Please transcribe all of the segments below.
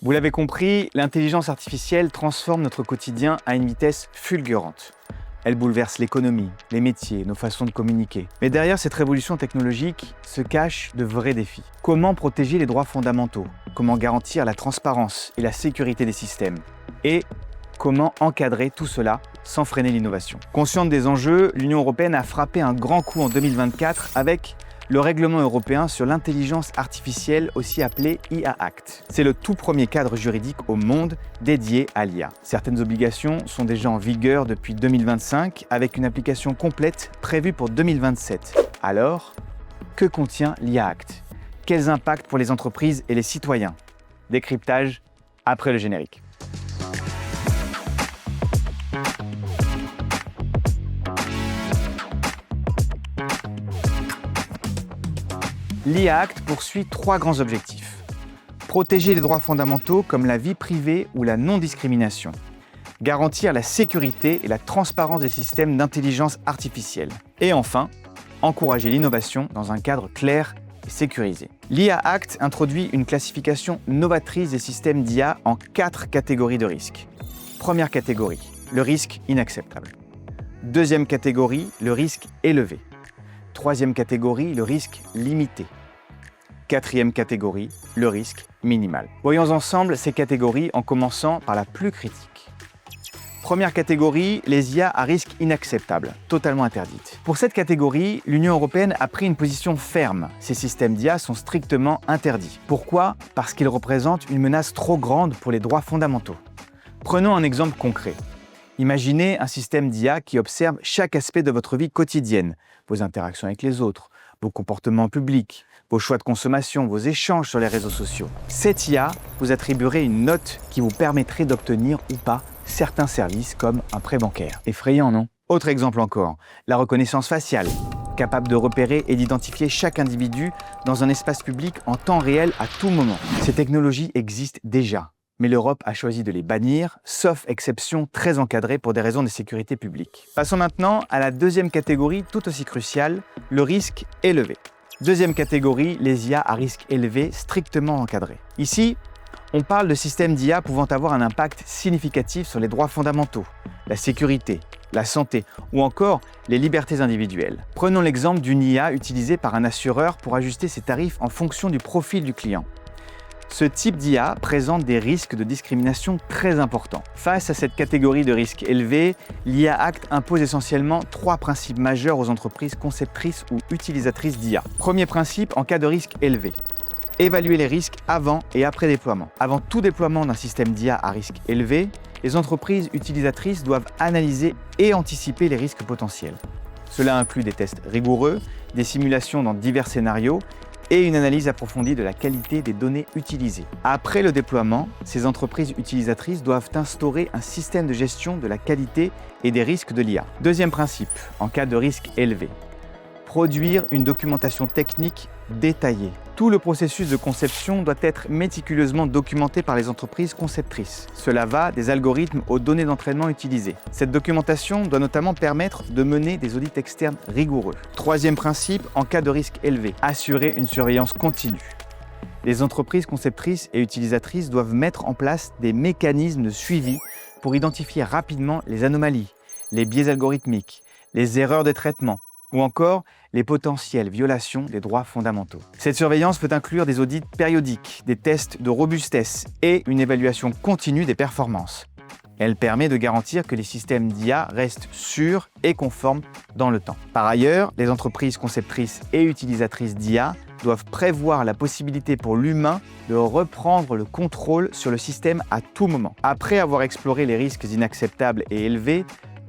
Vous l'avez compris, l'intelligence artificielle transforme notre quotidien à une vitesse fulgurante. Elle bouleverse l'économie, les métiers, nos façons de communiquer. Mais derrière cette révolution technologique se cachent de vrais défis. Comment protéger les droits fondamentaux? Comment garantir la transparence et la sécurité des systèmes? Et comment encadrer tout cela sans freiner l'innovation? Consciente des enjeux, l'Union européenne a frappé un grand coup en 2024 avec le règlement européen sur l'intelligence artificielle, aussi appelé IA Act. C'est le tout premier cadre juridique au monde dédié à l'IA. Certaines obligations sont déjà en vigueur depuis 2025, avec une application complète prévue pour 2027. Alors, que contient l'IA Act? Quels impacts pour les entreprises et les citoyens? Décryptage après le générique. L'IA Act poursuit 3 grands objectifs. Protéger les droits fondamentaux comme la vie privée ou la non-discrimination. Garantir la sécurité et la transparence des systèmes d'intelligence artificielle. Et enfin, encourager l'innovation dans un cadre clair et sécurisé. L'IA Act introduit une classification novatrice des systèmes d'IA en 4 catégories de risques. Première catégorie, le risque inacceptable. Deuxième catégorie, le risque élevé. Troisième catégorie, le risque limité. Quatrième catégorie, le risque minimal. Voyons ensemble ces catégories en commençant par la plus critique. Première catégorie, les IA à risque inacceptable, totalement interdites. Pour cette catégorie, l'Union européenne a pris une position ferme. Ces systèmes d'IA sont strictement interdits. Pourquoi? Parce qu'ils représentent une menace trop grande pour les droits fondamentaux. Prenons un exemple concret. Imaginez un système d'IA qui observe chaque aspect de votre vie quotidienne, vos interactions avec les autres, vos comportements publics, vos choix de consommation, vos échanges sur les réseaux sociaux. Cette IA vous attribuerait une note qui vous permettrait d'obtenir ou pas certains services comme un prêt bancaire. Effrayant, non? Autre exemple encore, la reconnaissance faciale, capable de repérer et d'identifier chaque individu dans un espace public en temps réel à tout moment. Ces technologies existent déjà. Mais l'Europe a choisi de les bannir, sauf exception très encadrée pour des raisons de sécurité publique. Passons maintenant à la deuxième catégorie, tout aussi cruciale, le risque élevé. Deuxième catégorie, les IA à risque élevé, strictement encadrés. Ici, on parle de systèmes d'IA pouvant avoir un impact significatif sur les droits fondamentaux, la sécurité, la santé ou encore les libertés individuelles. Prenons l'exemple d'une IA utilisée par un assureur pour ajuster ses tarifs en fonction du profil du client. Ce type d'IA présente des risques de discrimination très importants. Face à cette catégorie de risques élevés, l'IA Act impose essentiellement 3 principes majeurs aux entreprises conceptrices ou utilisatrices d'IA. Premier principe en cas de risque élevé. Évaluer les risques avant et après déploiement. Avant tout déploiement d'un système d'IA à risque élevé, les entreprises utilisatrices doivent analyser et anticiper les risques potentiels. Cela inclut des tests rigoureux, des simulations dans divers scénarios et une analyse approfondie de la qualité des données utilisées. Après le déploiement, ces entreprises utilisatrices doivent instaurer un système de gestion de la qualité et des risques de l'IA. Deuxième principe, en cas de risque élevé. Produire une documentation technique détaillée. Tout le processus de conception doit être méticuleusement documenté par les entreprises conceptrices. Cela va des algorithmes aux données d'entraînement utilisées. Cette documentation doit notamment permettre de mener des audits externes rigoureux. Troisième principe, en cas de risque élevé, assurer une surveillance continue. Les entreprises conceptrices et utilisatrices doivent mettre en place des mécanismes de suivi pour identifier rapidement les anomalies, les biais algorithmiques, les erreurs de traitement, ou encore les potentielles violations des droits fondamentaux. Cette surveillance peut inclure des audits périodiques, des tests de robustesse et une évaluation continue des performances. Elle permet de garantir que les systèmes d'IA restent sûrs et conformes dans le temps. Par ailleurs, les entreprises conceptrices et utilisatrices d'IA doivent prévoir la possibilité pour l'humain de reprendre le contrôle sur le système à tout moment. Après avoir exploré les risques inacceptables et élevés,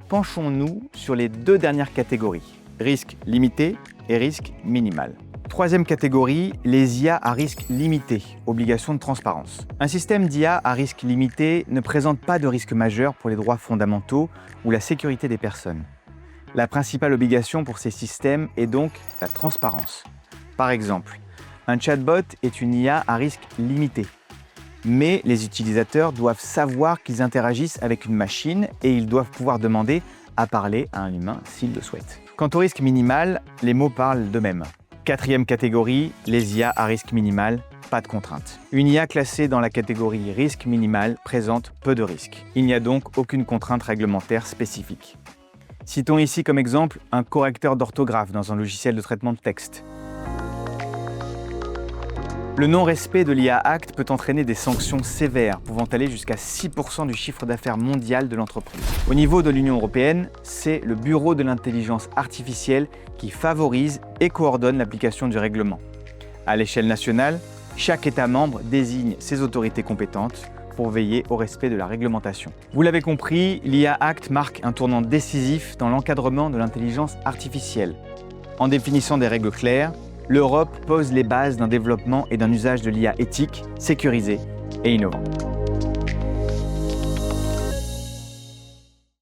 penchons-nous sur les 2 dernières catégories. Risque limité et risque minimal. Troisième catégorie, les IA à risque limité, obligation de transparence. Un système d'IA à risque limité ne présente pas de risque majeur pour les droits fondamentaux ou la sécurité des personnes. La principale obligation pour ces systèmes est donc la transparence. Par exemple, un chatbot est une IA à risque limité, mais les utilisateurs doivent savoir qu'ils interagissent avec une machine et ils doivent pouvoir demander à parler à un humain s'ils le souhaitent. Quant au risque minimal, les mots parlent d'eux-mêmes. Quatrième catégorie, les IA à risque minimal, pas de contrainte. Une IA classée dans la catégorie risque minimal présente peu de risques. Il n'y a donc aucune contrainte réglementaire spécifique. Citons ici comme exemple un correcteur d'orthographe dans un logiciel de traitement de texte. Le non-respect de l'IA Act peut entraîner des sanctions sévères, pouvant aller jusqu'à 6% du chiffre d'affaires mondial de l'entreprise. Au niveau de l'Union européenne, c'est le Bureau de l'intelligence artificielle qui favorise et coordonne l'application du règlement. À l'échelle nationale, chaque État membre désigne ses autorités compétentes pour veiller au respect de la réglementation. Vous l'avez compris, l'IA Act marque un tournant décisif dans l'encadrement de l'intelligence artificielle. En définissant des règles claires, l'Europe pose les bases d'un développement et d'un usage de l'IA éthique, sécurisé et innovant.